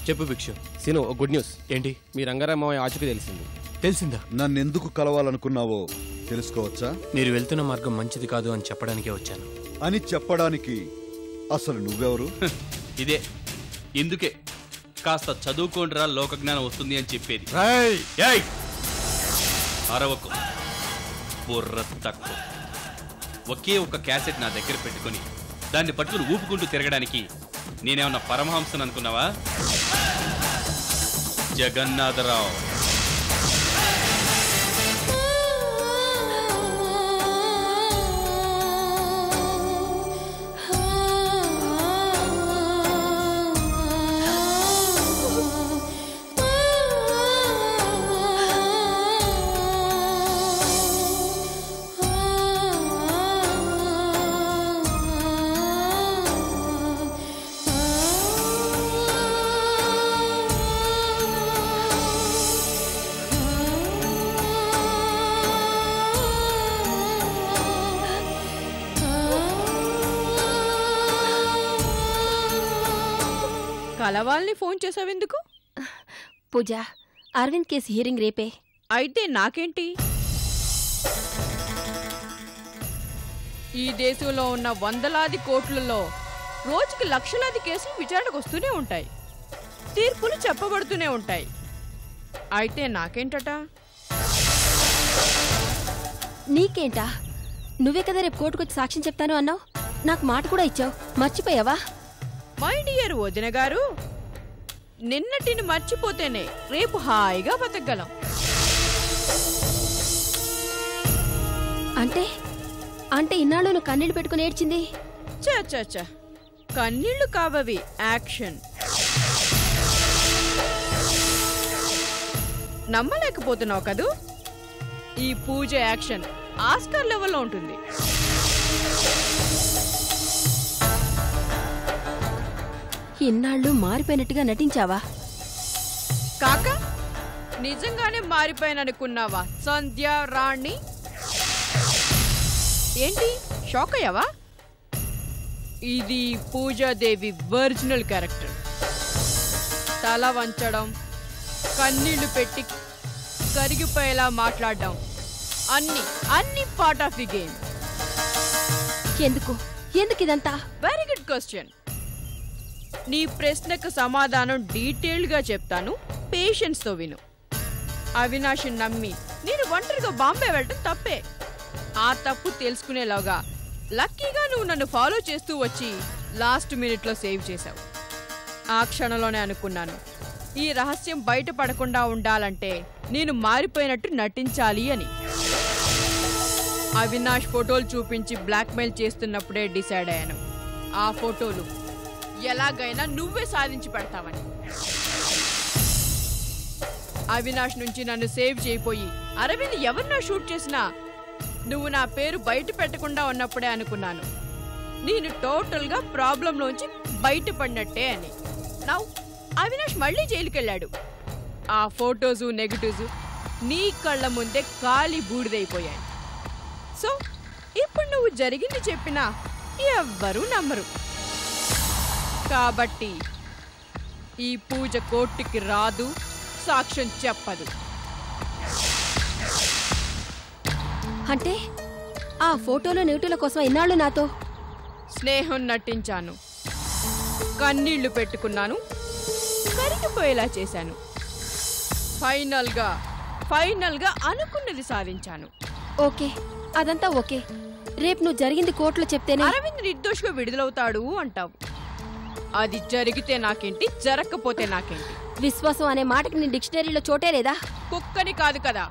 చెప్పు భిక్షు. Scene, good news. ఏంటి? మీ రంగారామయ్య ఆచూకీ తెలిసిందా? నన్నెందుకు కలవాలనుకున్నావో తెలుసుకోవచ్చా? మీరు వెళ్తున్న మార్గం మంచిది కాదు అని చెప్పడానికే వచ్చాను. అని చెప్పడానికి అసలు నువ్వెవరు? ఇదే ఇందుకే కాస్త చదువుకోండిరా లోకజ్ఞానం వస్తుంది అని చెప్పేది. అరవకు, బుర్ర తక్కువ. ఒకే ఒక క్యాసెట్ నా దగ్గర పెట్టుకుని దాన్ని పట్టుకుని ఊపుకుంటూ తిరగడానికి నేనేమన్నా పరమహంసను అనుకున్నావా? జగన్నాథరావు. కలవాల్ని ఫోన్ చేసావెందుకు? పూజ, అరవింద్ కేసు హియరింగ్ రేపే. అయితే నాకేంటి? ఈ దేశంలో ఉన్న వందలాది కోట్లలో రోజుకి లక్షలాది కేసులు విచారణకు వస్తూనే ఉంటాయి, తీర్పులు చెప్పబడుతూనే ఉంటాయి. అయితే నాకేంటట? నీకేంటా? నువ్వే కదా రేపు కోర్టుకొచ్చి సాక్ష్యం చెప్తాను అన్నావు. నాకు మాట కూడా ఇచ్చావు, మర్చిపోయావా? మై డియర్ వదిన గారు, నిన్నటిని మర్చిపోతేనే రేపు హాయిగా బతకగలం. అంటే అంటే ఇన్నాళ్ళు నువ్వు కన్నీళ్లు పెట్టుకుని ఏడ్చింది? చా కన్నీళ్లు కావవి, యాక్షన్. నమ్మలేకపోతున్నావు కదూ? ఈ పూజ యాక్షన్ ఆస్కార్ లెవెల్లో ఉంటుంది. ఇన్నాళ్ళు మారిపోయినట్టుగా నటించావా? కాక నిజంగానే మారిపోయాననుకున్నావా సంధ్య రాణి? ఏంటి షాక్ అయ్యావా? ఇది పూజాదేవి ఒరిజినల్ క్యారెక్టర్. తల వంచడం, కన్నీళ్లు పెట్టి కరిగిపోయేలా మాట్లాడడం, అన్ని పార్ట్ ఆఫ్ ది గేమ్. ఎందుకు ఇదంతా? Very good question. నీ ప్రశ్నకు సమాధానం డీటెయిల్డ్ గా చెప్తాను, పేషెన్స్ తో విను. అవినాష్ నమ్మి నేను ఒంటరిగా బాంబే వెళ్ళటం తప్పే. ఆ తప్పు తెలుసుకునేలాగా లక్కీగా నువ్వు నన్ను ఫాలో చేస్తూ వచ్చి లాస్ట్ మినిట్ లో సేవ్ చేశావు. ఆ క్షణంలోనే అనుకున్నాను, ఈ రహస్యం బయటపడకుండా ఉండాలంటే నేను మారిపోయినట్టు నటించాలి అని. అవినాష్ ఫోటోలు చూపించి బ్లాక్మెయిల్ చేస్తున్నప్పుడే డిసైడ్ అయ్యాను, ఆ ఫోటోలు ఎలాగైనా నువ్వే సాధించి పెడతావని. అవినాష్ నుంచి నన్ను సేవ్ చేయిపోయి అరవింద్ ఎవరినా షూట్ చేసినా నువ్వు నా పేరు బయట పెట్టకుండా ఉన్నప్పుడే అనుకున్నాను, నేను టోటల్ గా ప్రాబ్లంలోంచి బయటపడినట్టే అని. నౌ అవినాష్ మళ్ళీ జైలుకెళ్ళాడు. ఆ ఫోటోసు నెగటివ్స్ నీ కళ్ళ ముందే ఖాళీ బూడిదైపోయాయి. సో ఇప్పుడు నువ్వు జరిగింది చెప్పినా ఎవ్వరూ నమ్మరు. కాబట్టి ఈ పూజ కోర్టుకి రాదు, సాక్ష్యం చెప్పదు. అంటే ఆ ఫోటోలో నెగిటివ్ల కోసం ఇన్నాళ్ళు నాతో స్నేహం నటించాను, కన్నీళ్లు పెట్టుకున్నాను, కరిగిపోయేలా చేశాను. ఫైనల్ గా అనుకున్నది సాధించాను. ఓకే, అదంతా ఓకే. రేపు నువ్వు జరిగింది కోర్టులో చెప్తేనే అరవింద్ నిర్దోషిగా విడుదలవుతాడు అంటావు. అది జరిగితే నాకేంటి, జరగకపోతే నాకేంటి? విశ్వాసం అనే మాటకి నీ డిక్షనరీలో చోటే లేదా? కుక్కని కాదు కదా.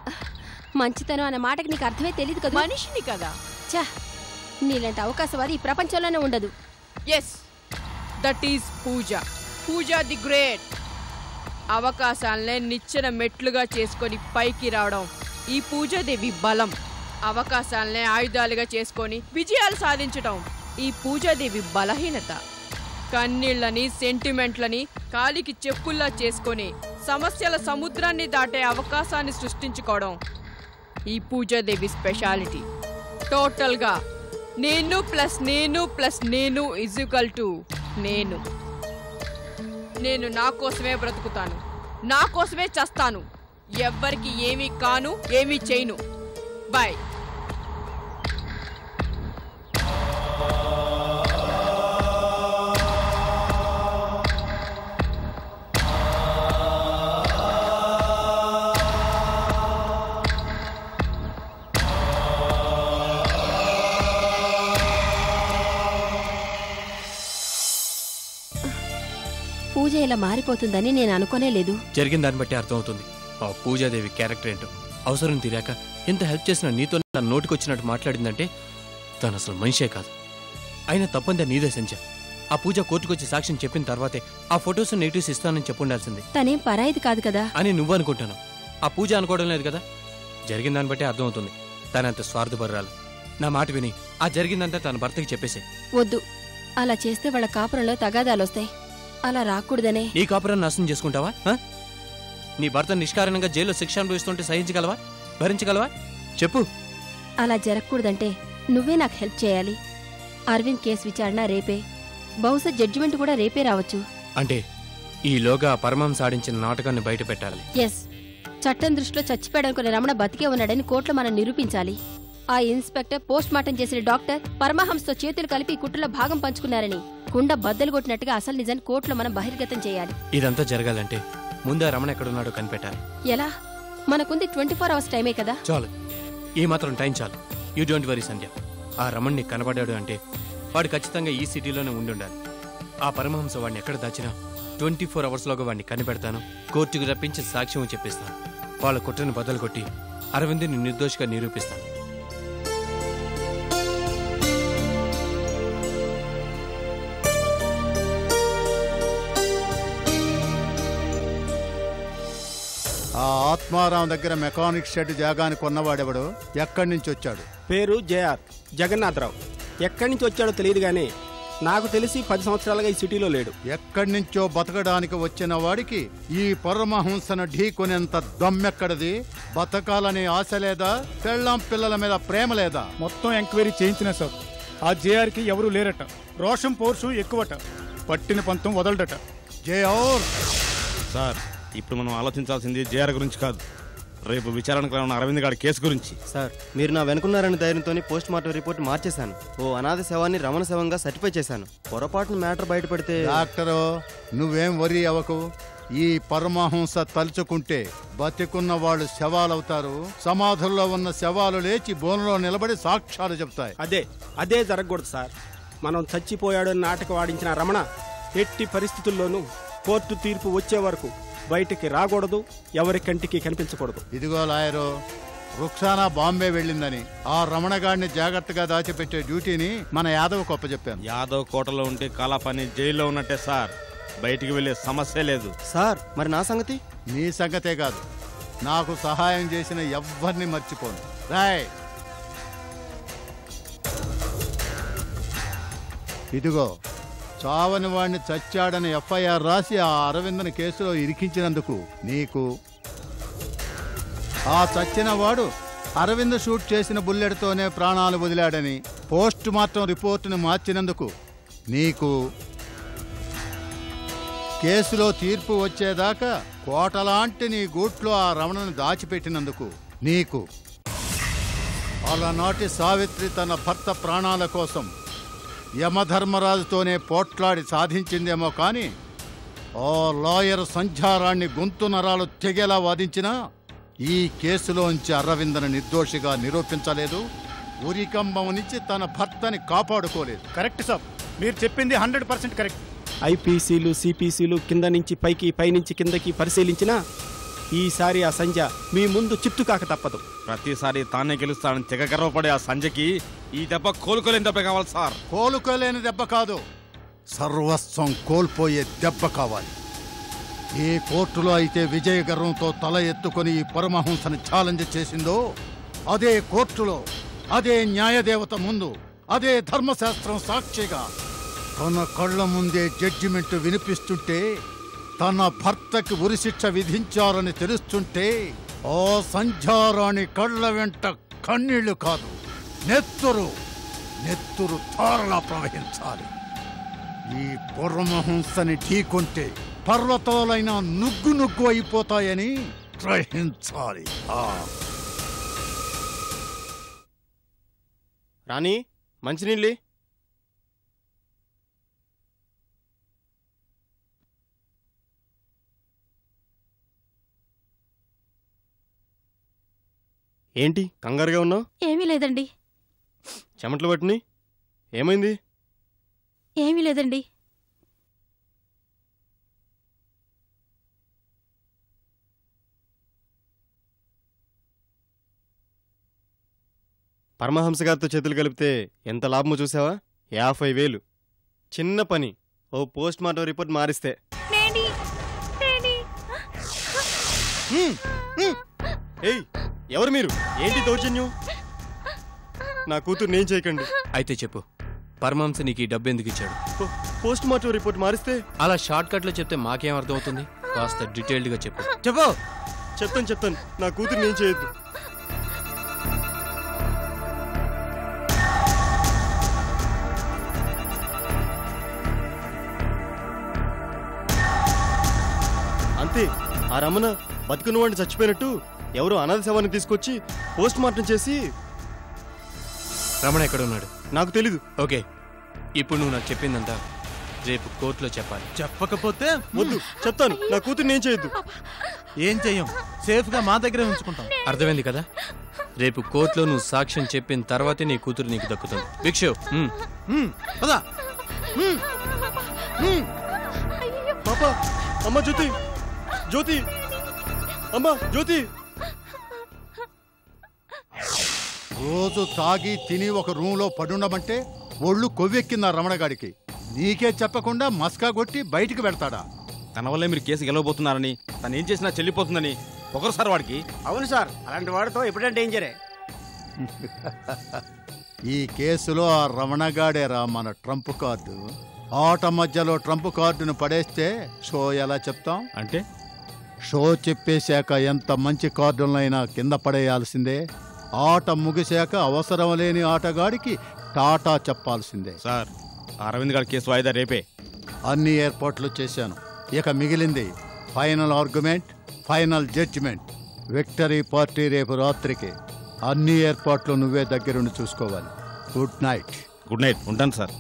మంచితనం అనే మాటకి నీకు అర్థమే తెలియదు కదా. మనిషిని కదా. చా, నీలాంటి అవకాశవాది ఈ ప్రపంచంలోనే ఉండదు. Yes, that is Pooja the great. అవకాశాలనే నిచ్చెన మెట్లుగా చేసుకొని పైకి రావడం ఈ పూజాదేవి బలం. అవకాశాలనే ఆయుధాలుగా చేసుకొని విజయాలు సాధించడం ఈ పూజాదేవి బలహీనత. కన్నీళ్లని, సెంటిమెంట్లని కాలికి చెప్పుల్లా చేసుకొని సమస్యల సముద్రాన్ని దాటే అవకాశాన్ని సృష్టించుకోవడం ఈ పూజాదేవి స్పెషాలిటీ. టోటల్గా నేను ప్లస్ నేను ప్లస్ నేను ఈజ్ ఈక్వల్ టు నేను. నేను నా కోసమే బ్రతుకుతాను, నా కోసమే చస్తాను. ఎవ్వరికి ఏమీ కాను, ఏమీ చేయను. బాయ్. పూజ ఇలా మారిపోతుందని నేను అనుకోనే లేదు. జరిగిన దాన్ని బట్టి అర్థమవుతుంది ఆ పూజాదేవి క్యారెక్టర్ ఏంటో. అవసరం తీరాక ఎంత హెల్ప్ చేసినా నీతో నా నోటికొచ్చినట్టు మాట్లాడిందంటే తను అసలు మనిషే కాదు. అయినా తప్పంతా నీదే సంజ. ఆ పూజ కోర్టుకొచ్చి సాక్ష్యం చెప్పిన తర్వాతే ఆ ఫొటోస్ నెగిటివ్స్ ఇస్తానని చెప్పుండాల్సింది. తనేం పరాయిది కాదు కదా అని నువ్వు అనుకుంటాను. ఆ పూజ అనుకోవడం లేదు కదా. జరిగిన దాన్ని బట్టి అర్థమవుతుంది తనంత స్వార్థపరురాలు. నా మాట విని ఆ జరిగిందంతా తన భర్తకి చెప్పేసే. వద్దు, అలా చేస్తే వాళ్ళ కాపురంలో తగాదాలొస్తాయి. అలా రాకూడదనే. నీ కాపురాన్ని నాశనం చేసుకుంటావా? నీ భర్త నిష్కారణంగా జైల్లో శిక్ష అనుభవిస్తుంటే సహించగలవా? భరించగలవా? చెప్పు. అలా జరగకూడదంటే నువ్వే నాకు హెల్ప్ చేయాలి. అరవింద్ కేసు విచారణ రేపే, బహుశా జడ్జిమెంట్ కూడా రేపే రావచ్చు. అంటే ఈలోగా పరమహంస ఆడించిన నాటకాన్ని బయట పెట్టాలి. ఎస్, చట్టం దృష్టిలో చచ్చిపోయాడనుకునే రమణ బతికే ఉన్నాడని కోర్టులో మనం నిరూపించాలి. ఆ ఇన్స్పెక్టర్ పోస్ట్ మార్టం చేసిన డాక్టర్ పరమహంసతో చేతులు కలిపి కుట్రలో భాగం పంచుకున్నారని కుండ బద్దలు కొట్టినట్టుగా అసలు నిజాన్ని కోర్టులో మనం బహిర్గతం చేయాలి. ఇదంతా జరగాలంటే ముందు రమణ ఎక్కడున్నాడో కనిపెట్టాలి. ఎలా? మనకుంది 24 hours టైమే కదా. చాలు, ఈ మాత్రం టైం చాలు. యూ డోంట్ వరీ సంధ్య. ఆ రమణ్ణి కనబడ్డాడు అంటే వాడు ఖచ్చితంగా ఈ సిటీలోనే ఉండుండాలి. ఆ పరమహంస వాడిని ఎక్కడ దాచినా 24 hours వాడిని కనిపెడతాను. కోర్టుకు రప్పించి సాక్ష్యం చెప్పిస్తాను. వాళ్ళ కుట్రను బద్దలు కొట్టి అరవింద్ని నిర్దోషిగా నిరూపిస్తాను. ఆ ఆత్మారాం దగ్గర మెకానిక్ షెడ్ జాగాని కొన్నవాడెవడు? ఎక్కడి నుంచి వచ్చాడు? పేరు జేఆర్ జగన్నాథరావు. ఎక్కడి నుంచి వచ్చాడో తెలియదు గానీ నాకు తెలిసి 10 సంవత్సరాలుగా ఈ సిటీలో లేడు. ఎక్కడి నుంచో బతకడానికి వచ్చిన వాడికి ఈ పరమహంసను ఢీకొనేంత దమ్మెక్కడది? బతకాలనే ఆశ లేదా? పెళ్ళాం పిల్లల మీద ప్రేమ లేదా? మొత్తం ఎంక్వైరీ చేయించిన సార్. ఆ జేఆర్కి ఎవరూ లేరట. రోషం పౌరుషం ఎక్కువట. పట్టిన పంతం వదలడట. జేఆర్ సార్, ఇప్పుడు మనం ఆలోచించాల్సింది జేఆర్ గురించి కాదు, రేపు విచారణకు రానున్న అరవింద్ గారి కేసు గురించి. సార్, మీరు నా వెనుకున్నారని ధైర్యంతో పోస్ట్ మార్టం రిపోర్ట్ మార్చేశాను. ఓ అనాథ శవాన్ని రమణ శవంగా సర్టిఫై చేశాను. పొరపాటున మ్యాటర్ బయటపడితే... డాక్టరు, నువ్వేం వరీ అవ్వకు. ఈ పరమహంస తలుచుకుంటే బతికున్న వాళ్ళు శవాలవుతారు. సమాధుల్లో ఉన్న శవాలు లేచి బోన్లో నిలబడి సాక్ష్యాలు చెప్తాయి. అదే జరగకూడదు సార్. మనం చచ్చిపోయాడు నాటకం ఆడించిన రమణ ఎట్టి పరిస్థితుల్లోనూ కోర్టు తీర్పు వచ్చే వరకు బయటికి రాకూడదు, ఎవరి కంటికి కనిపించకూడదు. ఇదిగో లాయరు, రుక్సానా బాంబే వెళ్ళిందని ఆ రమణగాడిని జాగ్రత్తగా దాచిపెట్టే డ్యూటీని మన యాదవ్ కొప్ప చెప్పాను. యాదవ్ కోటలో ఉంటే కాలాపాని జైల్లో ఉన్నట్టే సార్. బయటికి వెళ్లే సమస్య లేదు సార్. మరి నా సంగతి? నీ సంగతే కాదు, నాకు సహాయం చేసిన ఎవ్వరిని మర్చిపోను. రాయ్, ఇదిగో చావని వాడిని చచ్చాడని ఎఫ్ఐఆర్ రాసి ఆ అరవింద్ని కేసులో ఇరికించినందుకు నీకు, ఆ చచ్చిన వాడు అరవింద్ షూట్ చేసిన బుల్లెట్తోనే ప్రాణాలు వదిలాడని పోస్ట్ మార్టం రిపోర్టును మార్చినందుకు నీకు, కేసులో తీర్పు వచ్చేదాకా కోటలాంటి నీ గూట్లో ఆ రమణను దాచిపెట్టినందుకు నీకు, అలనాటి సావిత్రి తన భర్త ప్రాణాల కోసం యమధర్మరాజుతోనే పోట్లాడి సాధించిందేమో కానీ ఆ లాయర్ సంధ్యారాన్ని గొంతు నరాలు తెగేలా వాదించినా ఈ కేసులోంచి అరవిందను నిర్దోషిగా నిరూపించలేదు. ఉరికంబం నుంచి తన భర్తని కాపాడుకోలేదు. కరెక్ట్ సార్, మీరు చెప్పింది 100% కరెక్ట్. ఐపీసీలు సిపిసిలు కింద నుంచి పైకి, పైనుంచి కిందకి పరిశీలించినా ఈసారి ఆ సంజ మీ ముందు చిత్తు కాక తప్పదు. ప్రతిసారి తానే గెలుస్తానని తెగ గర్వపడే ఆ సంజకి ఈ దెబ్బ కోలుకోలేని దెబ్బ కావాలి సార్. కోలుకోలేని దెబ్బ కాదు, సర్వస్వం కోల్పోయే దెబ్బ కావాలి. ఏ కోర్టులో అయితే విజయ గర్వంతో తల ఎత్తుకొని ఈ పరమహంసను ఛాలెంజ్ చేసిందో అదే కోర్టులో, అదే న్యాయదేవత ముందు, అదే ధర్మశాస్త్రం సాక్షిగా తన కళ్ళ ముందే జడ్జిమెంట్ వినిపిస్తుంటే, తన భర్తకి ఉరిశిక్ష విధించారని తెలుస్తుంటే ఆ సంధ్యారాణి కళ్ళ వెంట కన్నీళ్లు కాదు, నెత్తురు తారలా ప్రవహించాలి. ఈ పరమహంసని ఢీకొంటే పర్వతాలైన నుగ్గు నుగ్గు అయిపోతాయని గ్రహించాలి. రాణి మంచినీళ్ళి. ఏంటి కంగారుగా ఉన్నావు? ఏమీ లేదండి. చెమటలు పట్టిని ఏమైంది? ఏమీ లేదండి. పరమహంస గారితో చేతులు కలిపితే ఎంత లాభమో చూసావా? 50,000. చిన్న పని, ఓ పోస్ట్ మార్టం రిపోర్ట్ మారిస్తే. ఏయ్, ఎవరు మీరు? ఏంటి దౌర్జన్యం? నా కూతురు నేను చేయకండి. అయితే చెప్పు, పరమహంస నీకు ఈ డబ్బు ఎందుకు ఇచ్చాడు? పోస్ట్ మార్టం రిపోర్ట్ మారిస్తే. అలా షార్ట్ కట్ లో చెప్తే మాకేం అర్థం అవుతుంది? కాస్త డీటెయిల్డ్ గా చెప్పు. చెప్తాను. నా కూతురు నేను చేయొద్దు. అంతే, ఆ రమణ బతుకున్న వాడిని చచ్చిపోయినట్టు ఎవరో అనాథ శవాన్ని తీసుకొచ్చి పోస్ట్ మార్టం చేసి. రమణ ఎక్కడ ఉన్నాడు? నాకు తెలీదు. ఓకే, ఇప్పుడు నువ్వు నాకు చెప్పిందంతా రేపు కోర్టులో చెప్పాలి. చెప్పకపోతే వద్దు, చెప్తాను. నా కూతురు నేను చేయొద్దు. ఏం చెయ్యం, సేఫ్ గా మా దగ్గరే ఉంచుకుంటాం. అర్థమైంది కదా? రేపు కోర్టులో నువ్వు సాక్ష్యం చెప్పిన తర్వాతే నీ కూతురు నీకు దక్కుతుంది. భిక్షు పదా. పాప, అమ్మ జ్యోతి, అమ్మ జ్యోతి. రోజు తాగి తిని ఒక రూమ్లో పడుండమంటే ఒళ్ళు కొవ్వెక్కిందా రమణగాడికి? నీకే చెప్పకుండా మస్కా కొట్టి బయటికి పెడతాడా? తన వల్లే మీరు కేసు గెలవబోతున్నారని, తను ఏం చేసినా చెల్లిపోతుందని ఒకరు వాడికి. అవును సార్, అలాంటి వాడితో ఎప్పుడైనా డేంజరే. ఈ కేసులో ఆ రమణగాడేరా మన ట్రంప్ కార్డు. ఆట మధ్యలో ట్రంప్ కార్డును పడేస్తే షో ఎలా చెప్తాం? అంటే షో చెప్పేశాక ఎంత మంచి కార్డులైనా కింద పడేయాల్సిందే. ఆట ముగిశాక అవసరం లేని ఆటగాడికి టాటా చెప్పాల్సిందే. సార్, అరవింద్ గారి కేసు వాయిదా రేపే. అన్ని ఏర్పాట్లు చేశాను. ఇక మిగిలింది final argument, final judgement. Victory party రేపు రాత్రికి. అన్ని ఏర్పాట్లు నువ్వే దగ్గరుండి చూసుకోవాలి. Good night. Good night. ఉంటాను సార్.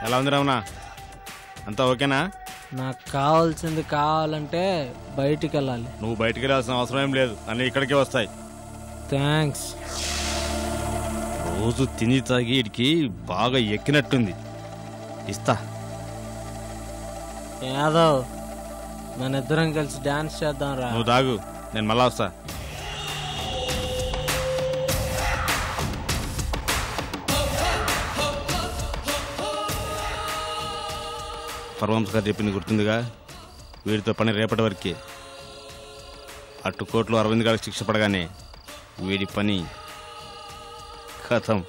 ఎలా ఉంది రమణ? అంతా ఓకేనా? నాకు కావాల్సింది కావాలంటే బయటికి వెళ్ళాలి. నువ్వు బయటికి వెళ్ళాల్సిన అవసరం ఏం లేదు, అన్నీ ఇక్కడికే వస్తాయి. థ్యాంక్స్. రోజు తిని తాగి వీడికి బాగా ఎక్కినట్టుంది. ఇస్తా. యాదవ్, మన ఇద్దరం కలిసి డాన్స్ చేద్దాం రా. నువ్వు తాగు, నేను మళ్ళా వస్తా. పరమహంస గారు చెప్పింది గుర్తుందిగా? వీడితో పని రేపటి వరకే. అటు కోర్టులో అరవింద్ గారికి శిక్ష పడగానే వీడి పని ఖతం.